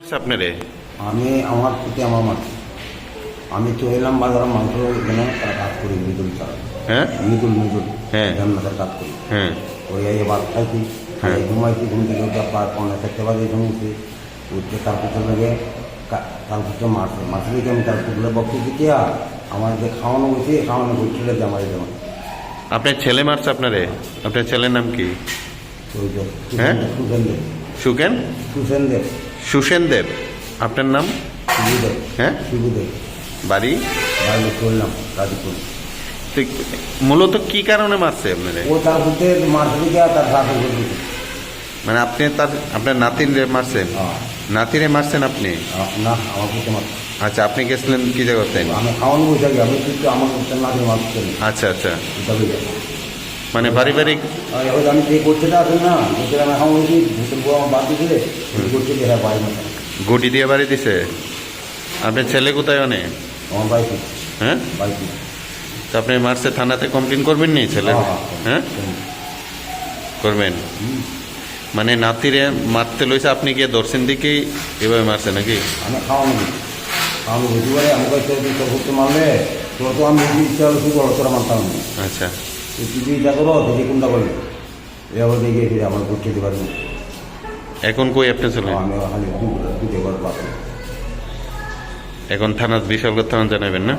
মারছে আপনারে? আমি আমার প্রতি আমার মারছি। আমি তো এলাম বাজারে মাংস এখানে কাজ করি মৃদুল ছাড়া। হ্যাঁ মৃদুল হ্যাঁ রান্নাদের কাজ করি। হ্যাঁ ওই এই ভাত খাইছি, হ্যাঁ। ঘুমাইছি, ঘুম থেকে উঠে প্রায় 4:30 ঘুমিয়েছি। উঠতে তার পিছনে লেগে তার পিছনে মারছে মারছে দেখে আমি তার পুকুরে বক্তি দিতে আমার যে খাওয়ানো হয়েছে খাওয়ানো ছেলে যে আমার যেমন আপনার ছেলে মারছে আপনারে? আপনার ছেলের নাম কি? হ্যাঁ? সুসেনদেব। সুকেন? সুসেনদেব। সুসেনদেব। আপনার নাম? শিবুদেব। হ্যাঁ? শিবুদেব। বাড়ি? বাড়ি করলাম গাজীপুর। তো মূলত কি কারণে মারছে আপনারে? ও তার বুঝতে মারছে দিকে তার শাসন করছে। মানে আপনি আপনার নাতিরে মারছেন? নাতিরে মারছেন আপনি? না, আমার বুঝতে মারছে। আচ্ছা, আপনি গেছিলেন কি জায়গা করতেন? আমি খাওয়ানো বসে থাকি, আমি কিন্তু আমার বুঝতে নাতি মারছে। আচ্ছা আচ্ছা, এটা বুঝতে মানে পারিবারিক। ওই আমি যে করছেটা আছে না, করছে আমি খাওয়ানো বলছি ভূতের বউ আমার বাদ দিয়েছিলে করছে যে হ্যাঁ বাড়ি মাথা গুটি দিয়ে বাড়ি দিছে? আপনার ছেলে কোথায় অনেক? আমার বাড়িতে। হ্যাঁ, বাড়িতে। তো আপনি মারছে, থানাতে কমপ্লেন করবেন নি ছেলে? হ্যাঁ, করবেন। মানে নাতিরে মারতে লইছে, আপনি গিয়ে দর্শন দিকেই এভাবে মারছে নাকি? আমি খাওয়ানো বুঝতে পারে আমি কাছে তোর করতে মারলে তোর তো আমি ইচ্ছা হলো শুধু তোরা মারতাম না। আচ্ছা, তুই ইচ্ছা করো দেখি কোনটা করবে এবার দেখে ফিরে আমার করতে দিতে পারবো। এখন কই আপনার ছেলে? আমি খালি দুটো বার পাবো। এখন থানা বিশাল থানা জানাবেন না?